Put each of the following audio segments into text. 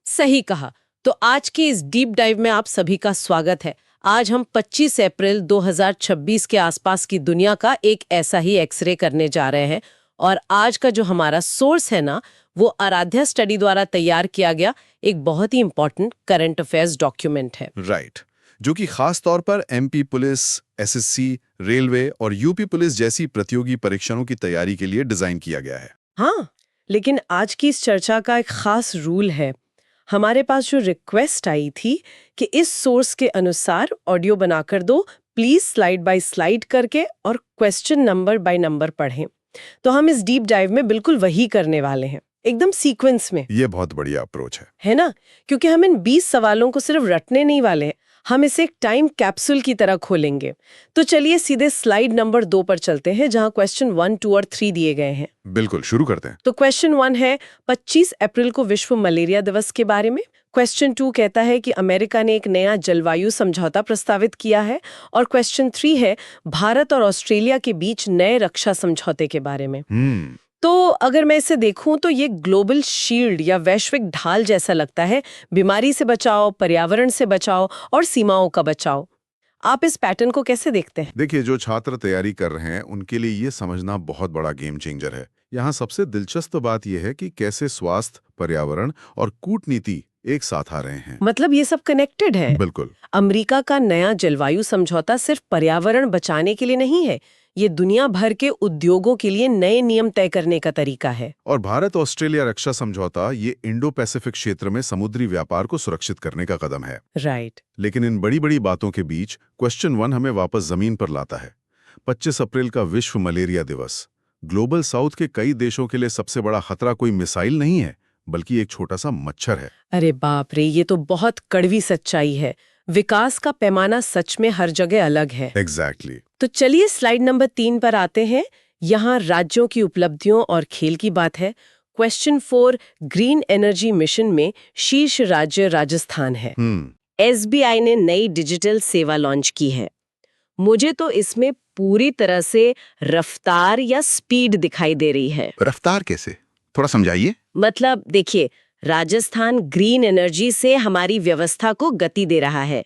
सही कहा। तो आज की इस डीप डाइव में आप सभी का स्वागत है। आज हम 25 अप्रैल 2026 के आसपास की दुनिया का एक ऐसा ही एक्सरे करने जा रहे हैं। और आज का जो हमारा सोर्स है ना, वो आराध्या स्टडी द्वारा तैयार किया गया एक बहुत ही इंपॉर्टेंट करंट अफेयर्स डॉक्यूमेंट है। राइट, जो कि खास तौर पर एमपी पुलिस, एसएससी, रेलवे और यूपी पुलिस जैसी प्रतियोगी परीक्षाओं की तैयारी के लिए डिजाइन किया गया है। हाँ, लेकिन आज की इस चर्चा का एक खास रूल है। हमारे पास जो रिक्वेस्ट आई थी कि इस सोर्स के अनुसार ऑडियो बनाकर दो, प्लीज स्लाइड बाय स्लाइड करके और क्वेश्चन नंबर बाय नंबर पढ़ें। तो हम इस डीप डाइव में बिल्कुल वही करने वाले हैं, एकदम सीक्वेंस में। ये बहुत बढ़िया अप्रोच है ना? क्योंकि हम इन 20 सवालों को सिर्फ रटने नहीं वाले हैं, हम इसे एक टाइम कैप्सूल की तरह खोलेंगे। तो चलिए सीधे स्लाइड नंबर 2 पर चलते हैं, जहां क्वेश्चन 1, 2 और 3 दिए गए हैं। बिल्कुल, शुरू करते हैं। तो क्वेश्चन 1 है 25 अप्रैल को विश्व मलेरिया दिवस के बारे में। क्वेश्चन 2 कहता है कि अमेरिका ने एक नया जलवायु समझौता प्रस्तावित किया है। और क्वेश्चन 3 है भारत और ऑस्ट्रेलिया के बीच नए रक्षा समझौते के बारे में। तो अगर मैं इसे देखूं तो ये ग्लोबल शील्ड या वैश्विक ढाल जैसा लगता है। बीमारी से बचाओ, पर्यावरण से बचाओ और सीमाओं का बचाओ। आप इस पैटर्न को कैसे देखते हैं? देखिए, जो छात्र तैयारी कर रहे हैं उनके लिए ये समझना बहुत बड़ा गेम चेंजर है। यहाँ सबसे दिलचस्प बात यह है कि कैसे स्वास्थ्य, पर्यावरण और कूटनीति एक साथ आ रहे हैं। मतलब ये सब कनेक्टेड है। बिल्कुल। अमेरिका का नया जलवायु समझौता सिर्फ पर्यावरण बचाने के लिए नहीं है, ये दुनिया भर के उद्योगों के लिए नए नियम तय करने का तरीका है। और भारत ऑस्ट्रेलिया रक्षा समझौता ये इंडो पैसिफिक क्षेत्र में समुद्री व्यापार को सुरक्षित करने का कदम है। राइट। लेकिन इन बड़ी बड़ी बातों के बीच क्वेश्चन 1 हमें वापस जमीन पर लाता है। 25 अप्रैल का विश्व मलेरिया दिवस। ग्लोबल साउथ के कई देशों के लिए सबसे बड़ा खतरा कोई मिसाइल नहीं है, बल्कि एक छोटा सा मच्छर है। अरे बाप रे, ये तो बहुत कड़वी सच्चाई है। विकास का पैमाना सच में हर जगह अलग है। एग्जैक्टली। तो चलिए स्लाइड नंबर 3 पर आते हैं। यहाँ राज्यों की उपलब्धियों और खेल की बात है। क्वेश्चन 4, ग्रीन एनर्जी मिशन में शीर्ष राज्य राजस्थान है। एसबीआई ने नई डिजिटल सेवा लॉन्च की है। मुझे तो इसमें पूरी तरह से रफ्तार या स्पीड दिखाई दे रही है। रफ्तार कैसे? थोड़ा समझाइए। मतलब देखिए, राजस्थान ग्रीन एनर्जी से हमारी व्यवस्था को गति दे रहा है।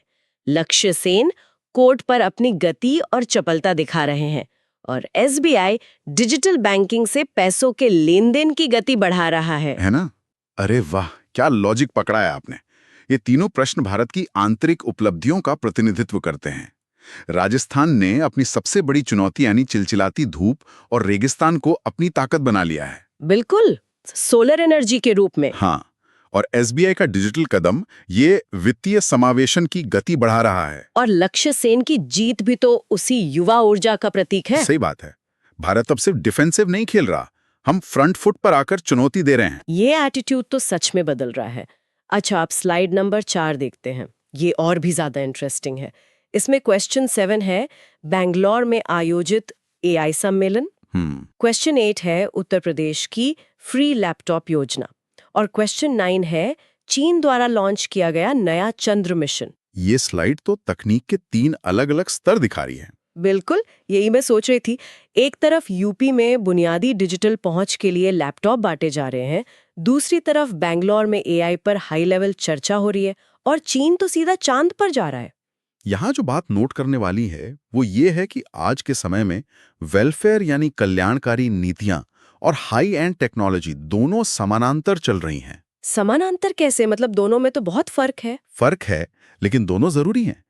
लक्ष्य सेन कोर्ट पर अपनी गति और चपलता दिखा रहे हैं और एसबीआई डिजिटल बैंकिंग से पैसों के लेन देन की गति बढ़ा रहा है ना? अरे वाह, क्या लॉजिक पकड़ा है आपने। ये तीनों प्रश्न भारत की आंतरिक उपलब्धियों का प्रतिनिधित्व करते हैं। राजस्थान ने अपनी सबसे बड़ी चुनौती यानी चिलचिलाती धूप और रेगिस्तान को अपनी ताकत बना लिया है। बिल्कुल, सोलर एनर्जी के रूप में। हाँ, और एसबीआई का डिजिटल कदम ये वित्तीय समावेशन की गति बढ़ा रहा है। और लक्ष्य सेन की जीत भी तो उसी युवा ऊर्जा का प्रतीक है। सही बात है। भारत अब सिर्फ डिफेंसिव नहीं खेल रहा, हम फ्रंट फुट पर आकर चुनौती दे रहे हैं। ये एटीट्यूड तो सच में बदल रहा है। अच्छा, आप स्लाइड नंबर 4 देखते हैं। ये और भी ज्यादा इंटरेस्टिंग है। इसमें क्वेश्चन 7 है बैंगलोर में आयोजित एआई सम्मेलन। क्वेश्चन 8 है उत्तर प्रदेश की फ्री लैपटॉप योजना। और क्वेश्चन 9 है चीन द्वारा लॉन्च किया गया नया चंद्र मिशन। ये स्लाइड तो तकनीक के 3 अलग-अलग स्तर दिखा रही है। बिल्कुल, यही मैं सोच रही थी। एक तरफ यूपी में बुनियादी डिजिटल पहुंच के लिए लैपटॉप बांटे जा रहे हैं, दूसरी तरफ बैंगलोर में एआई पर हाई लेवल चर्चा हो रही है और चीन तो सीधा चांद पर जा रहा है। यहाँ जो बात नोट करने वाली है वो ये है कि आज के समय में वेलफेयर यानी कल्याणकारी नीतियां और हाई एंड टेक्नोलॉजी दोनों समानांतर चल रही हैं। समानांतर कैसे? मतलब दोनों में तो बहुत फर्क है। फर्क है, लेकिन दोनों जरूरी हैं।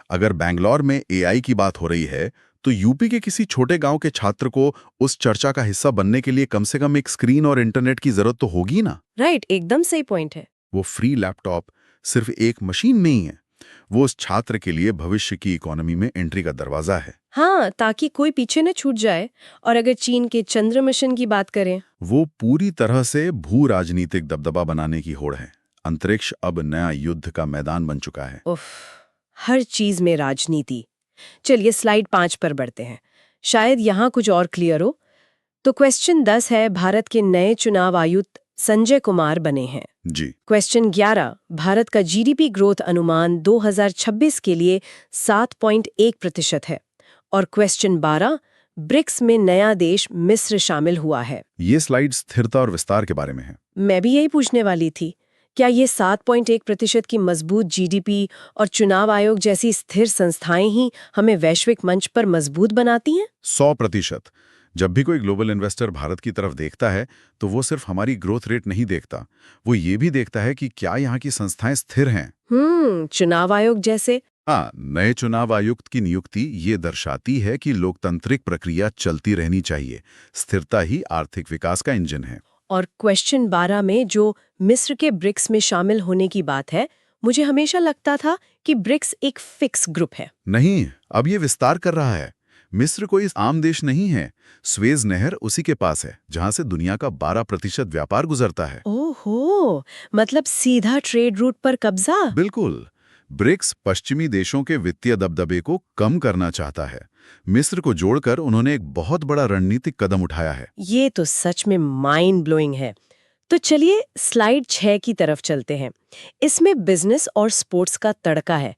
अगर बैंगलोर में एआई की बात हो रही है तो यूपी के किसी छोटे गांव के छात्र को उस चर्चा का हिस्सा बनने के लिए कम से कम एक स्क्रीन और इंटरनेट की जरूरत तो होगी ना। राइट, एकदम सही पॉइंट है। वो फ्री लैपटॉप सिर्फ एक मशीन नहीं है, वो उस छात्र के लिए भविष्य की इकोनॉमी में एंट्री का दरवाजा है। हाँ, ताकि कोई पीछे न छूट जाए। और अगर चीन के चंद्र मिशन की बात करें, वो पूरी तरह से भू राजनीतिक दबदबा बनाने की होड़ है। अंतरिक्ष अब नया युद्ध का मैदान बन चुका है। उफ, हर चीज में राजनीति। चलिए स्लाइड 5 पर बढ़ते हैं, शायद यहाँ कुछ और क्लियर हो। तो क्वेश्चन 10 है भारत के नए चुनाव आयुक्त संजय कुमार बने हैं जी। क्वेश्चन 11, भारत का जीडीपी ग्रोथ अनुमान 2026 के लिए 7.1% है। और क्वेश्चन 12, ब्रिक्स में नया देश मिस्र शामिल हुआ है। ये स्लाइड स्थिरता और विस्तार के बारे में है। मैं भी यही पूछने वाली थी। क्या ये 7.1% की मजबूत जीडीपी और चुनाव आयोग जैसी स्थिर संस्थाएं ही हमें वैश्विक मंच पर मजबूत बनाती हैं? 100%। जब भी कोई ग्लोबल इन्वेस्टर भारत की तरफ देखता है तो वो सिर्फ हमारी ग्रोथ रेट नहीं देखता, वो ये भी देखता है कि क्या यहाँ की संस्थाएं स्थिर हैं। चुनाव आयोग जैसे? हाँ, नए चुनाव आयुक्त की नियुक्ति ये दर्शाती है कि लोकतांत्रिक प्रक्रिया चलती रहनी चाहिए। स्थिरता ही आर्थिक विकास का इंजन है। और क्वेश्चन 12 में जो मिस्र के ब्रिक्स में शामिल होने की बात है, मुझे हमेशा लगता था कि ब्रिक्स एक फिक्स ग्रुप है। नहीं, अब ये विस्तार कर रहा है। मिस्र कोई आम देश नहीं है। स्वेज नहर उसी के पास है, जहां से दुनिया का 12% व्यापार गुजरता है। ओहो, मतलब सीधा ट्रेड रूट पर कब्जा। बिल्कुल। ब्रिक्स पश्चिमी देशों के वित्तीय दबदबे को कम करना चाहता है। मिस्र को जोड़कर उन्होंने एक बहुत बड़ा रणनीतिक कदम उठाया है। ये तो सच में माइंड ब्लोइंग है। तो चलिए स्लाइड 6 की तरफ चलते हैं। इसमें बिजनेस और स्पोर्ट्स का तड़का है।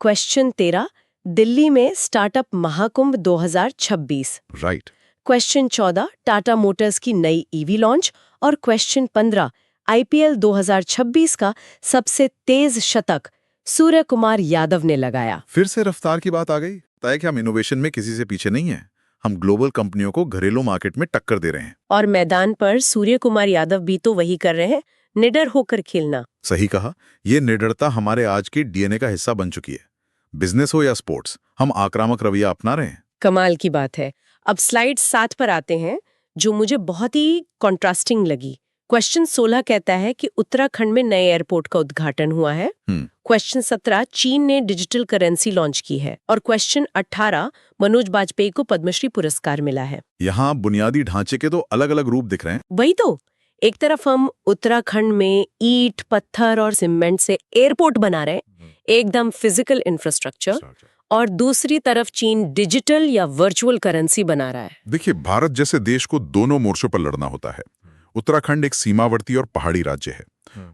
क्वेश्चन 13, दिल्ली में startup Mahakumbh 2026। Right. Question 14, Tata Motors की नई ईवी लॉन्च। और क्वेश्चन 15, आईपीएल 2026 का सबसे तेज शतक सूर्य कुमार यादव ने लगाया। फिर से रफ्तार की बात आ गई। तय है कि हम इनोवेशन में किसी से पीछे नहीं हैं। हम ग्लोबल कंपनियों को घरेलू मार्केट में टक्कर दे रहे हैं। और मैदान पर सूर्य कुमार यादव भी तो वही कर रहे हैं, निडर होकर खेलना। सही कहा, ये निडरता हमारे आज के डीएनए का हिस्सा बन चुकी है। बिजनेस हो या स्पोर्ट्स, हम आक्रामक रवैया अपना रहे हैं। कमाल की बात है। अब स्लाइड 7 पर आते हैं, जो मुझे बहुत ही कॉन्ट्रास्टिंग लगी। क्वेश्चन 16 कहता है कि उत्तराखंड में नए एयरपोर्ट का उद्घाटन हुआ है। क्वेश्चन 17, चीन ने डिजिटल करेंसी लॉन्च की है। और क्वेश्चन 18, मनोज बाजपेयी को पद्मश्री पुरस्कार मिला है। यहाँ बुनियादी ढांचे के तो अलग अलग रूप दिख रहे हैं। वही तो, एक तरफ हम उत्तराखंड में ईंट, पत्थर और सीमेंट से एयरपोर्ट बना रहे हैं, एकदम फिजिकल इंफ्रास्ट्रक्चर, और दूसरी तरफ चीन डिजिटल या वर्चुअल करेंसी बना रहा है। देखिए, भारत जैसे देश को दोनों मोर्चों पर लड़ना होता है। उत्तराखंड एक सीमावर्ती और पहाड़ी राज्य है।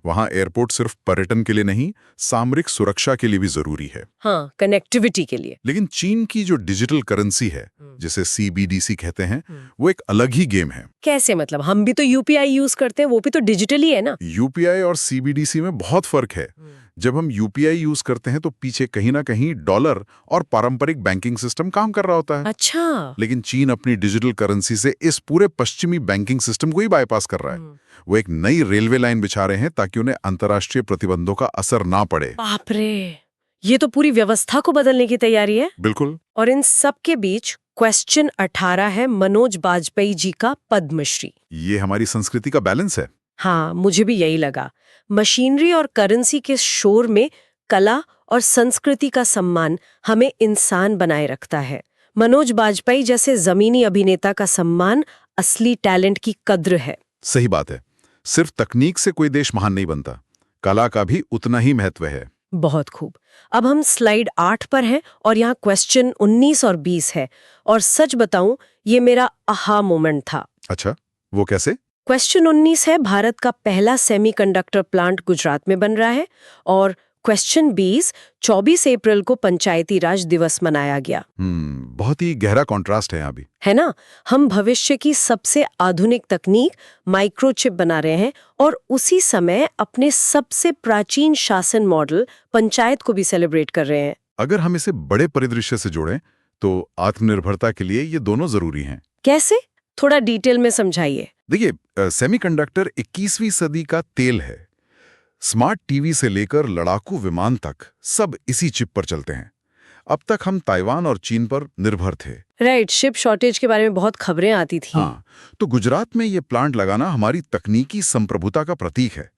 वहाँ एयरपोर्ट सिर्फ पर्यटन के लिए नहीं, सामरिक सुरक्षा के लिए भी जरूरी है। हाँ, कनेक्टिविटी के लिए। लेकिन चीन की जो डिजिटल करेंसी है, जिसे CBDC कहते हैं, वो एक अलग ही गेम है। कैसे? मतलब हम भी तो यूपीआई यूज करते हैं, वो भी तो डिजिटल ही है ना। यूपीआई और CBDC में बहुत फर्क है। जब हम यूपीआई यूज करते हैं तो पीछे कहीं ना कहीं डॉलर और पारंपरिक बैंकिंग सिस्टम काम कर रहा होता है। अच्छा। लेकिन चीन अपनी डिजिटल करेंसी से इस पूरे पश्चिमी बैंकिंग सिस्टम को ही बाईपास कर रहा है। वो एक नई रेलवे लाइन बिछा रहे हैं ताकि उन्हें अंतर्राष्ट्रीय प्रतिबंधों का असर ना पड़े। बाप रे, ये तो पूरी व्यवस्था को बदलने की तैयारी है। बिल्कुल। और इन सब के बीच क्वेश्चन 18 है मनोज बाजपेयी जी का पद्मश्री। ये हमारी संस्कृति का बैलेंस है। हाँ, मुझे भी यही लगा। मशीनरी और करेंसी के शोर में कला और संस्कृति का सम्मान हमें इंसान बनाए रखता है। मनोज बाजपेयी जैसे जमीनी अभिनेता का सम्मान असली टैलेंट की कद्र है। सही बात है। सिर्फ तकनीक से कोई देश महान नहीं बनता, कला का भी उतना ही महत्व है। बहुत खूब। अब हम स्लाइड 8 पर हैं और यहाँ क्वेश्चन 19 और 20 है। और सच बताऊं, ये मेरा आहा मोमेंट था। अच्छा, वो कैसे? क्वेश्चन 19 है, भारत का पहला सेमीकंडक्टर प्लांट गुजरात में बन रहा है। और क्वेश्चन 20, 24 अप्रैल को पंचायती राज दिवस मनाया गया। बहुत ही गहरा कॉन्ट्रास्ट है यहाँ भी, है ना। हम भविष्य की सबसे आधुनिक तकनीक माइक्रोचिप बना रहे हैं और उसी समय अपने सबसे प्राचीन शासन मॉडल पंचायत को भी सेलिब्रेट कर रहे हैं। अगर हम इसे बड़े परिदृश्य से जोड़ें तो आत्मनिर्भरता के लिए ये दोनों जरूरी हैं। कैसे? थोड़ा डिटेल में समझाइए। देखिए, सेमीकंडक्टर 21वीं सदी का तेल है। स्मार्ट टीवी से लेकर लड़ाकू विमान तक सब इसी चिप पर चलते हैं। अब तक हम ताइवान और चीन पर निर्भर थे। राइट, शिप शॉर्टेज के बारे में बहुत खबरें आती थी। हाँ, तो गुजरात में ये प्लांट लगाना हमारी तकनीकी संप्रभुता का प्रतीक है।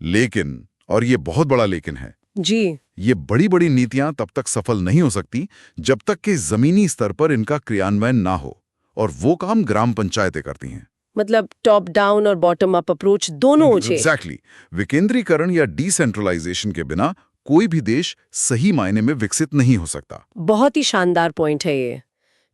लेकिन, और ये बहुत बड़ा लेकिन है जी, ये बड़ी बड़ी नीतियां तब तक सफल नहीं हो सकती जब तक कि जमीनी स्तर पर इनका क्रियान्वयन ना हो, और वो काम ग्राम पंचायतें करती हैं। मतलब टॉप डाउन और बॉटम अप अप्रोच दोनों हो। एग्जैक्टली। विकेंद्रीकरण या डिसेंट्रलाइजेशन के बिना कोई भी देश सही मायने में विकसित नहीं हो सकता। बहुत ही शानदार पॉइंट है ये।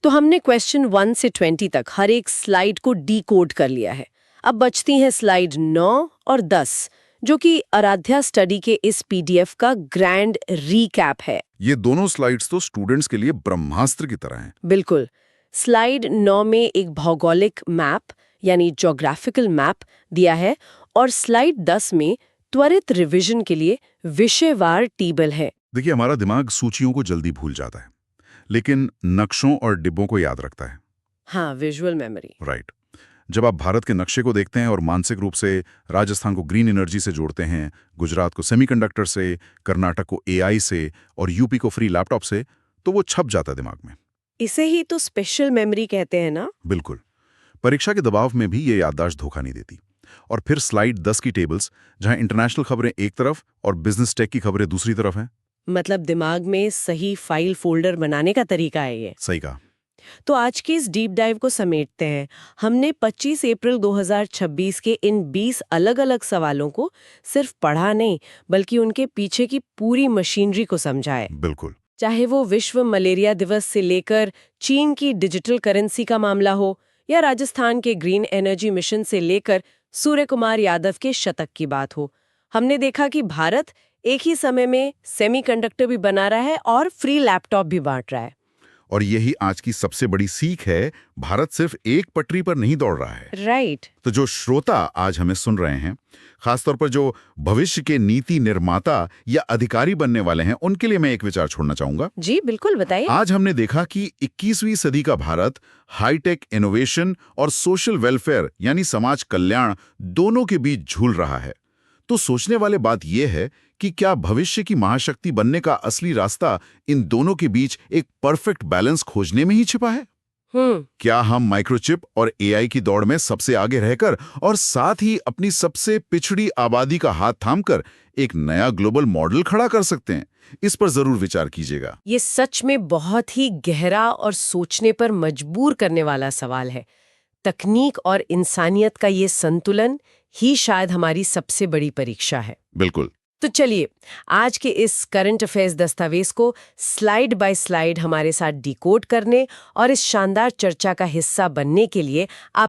तो हमने क्वेश्चन 1 से 20 तक हर एक स्लाइड को डीकोड कर लिया है। अब बचती हैं स्लाइड 9 और 10, जो कि आराध्या स्टडी के इस PDF का ग्रैंड रीकैप है। ये दोनों स्लाइड्स तो स्टूडेंट्स के लिए ब्रह्मास्त्र की तरह हैं। बिल्कुल। स्लाइड 9 में एक भौगोलिक मैप यानी ज्योग्राफिकल मैप दिया है और स्लाइड 10 में त्वरित रिवीजन के लिए विषयवार टेबल है। देखिए, हमारा दिमाग सूचियों को जल्दी भूल जाता है, लेकिन नक्शों और डिब्बों को याद रखता है। हाँ, विजुअल मेमोरी। राइट। जब आप भारत के नक्शे को देखते हैं और मानसिक रूप से राजस्थान को ग्रीन एनर्जी से जोड़ते हैं, गुजरात को सेमीकंडक्टर से, कर्नाटक को एआई से और यूपी को फ्री लैपटॉप से, तो वो छप जाता है दिमाग में। इसे ही तो स्पेशल मेमोरी कहते हैं ना? बिल्कुल। परीक्षा के दबाव में भी ये याददाश्त धोखा नहीं देती। और फिर स्लाइड 10 की टेबल्स, जहां इंटरनेशनल खबरें एक तरफ और बिजनेस टेक की खबरें दूसरी तरफ हैं। मतलब दिमाग में सही फाइल फोल्डर बनाने का तरीका है ये। सही कहा। तो आज के इस डीप डाइव को समेटते हैं। हमने 25 अप्रैल 2026 के इन 20 अलग-अलग सवालों को सिर्फ पढ़ा नहीं, बल्कि उनके पीछे की पूरी मशीनरी को समझा है। बिल्कुल। चाहे वो विश्व मलेरिया दिवस से लेकर चीन की डिजिटल करेंसी का मामला हो, या राजस्थान के ग्रीन एनर्जी मिशन से लेकर सूर्य कुमार यादव के शतक की बात हो, हमने देखा कि भारत एक ही समय में सेमीकंडक्टर भी बना रहा है और फ्री लैपटॉप भी बांट रहा है। और यही आज की सबसे बड़ी सीख है, भारत सिर्फ एक पटरी पर नहीं दौड़ रहा है। राइट। तो जो श्रोता आज हमें सुन रहे हैं, खासतौर पर जो भविष्य के नीति निर्माता या अधिकारी बनने वाले हैं, उनके लिए मैं एक विचार छोड़ना चाहूंगा। जी बिल्कुल, बताइए। आज हमने देखा कि 21वीं सदी का भारत हाईटेक इनोवेशन और सोशल वेलफेयर यानी समाज कल्याण दोनों के बीच झूल रहा है। तो सोचने वाले बात यह है कि क्या भविष्य की महाशक्ति बनने का असली रास्ता इन दोनों के बीच एक परफेक्ट बैलेंस खोजने में ही छिपा है? क्या हम माइक्रोचिप और एआई की दौड़ में सबसे आगे रहकर और साथ ही अपनी सबसे पिछड़ी आबादी का हाथ थामकर एक नया ग्लोबल मॉडल खड़ा कर सकते हैं? इस पर जरूर विचार कीजिएगा। ये सच में बहुत ही गहरा और सोचने पर मजबूर करने वाला सवाल है। तकनीक और इंसानियत का ये संतुलन ही शायद हमारी सबसे बड़ी परीक्षा है। बिल्कुल। तो चलिए, आज के इस करंट अफेयर्स दस्तावेज को स्लाइड बाय स्लाइड हमारे साथ डिकोड करने और इस शानदार चर्चा का हिस्सा बनने के लिए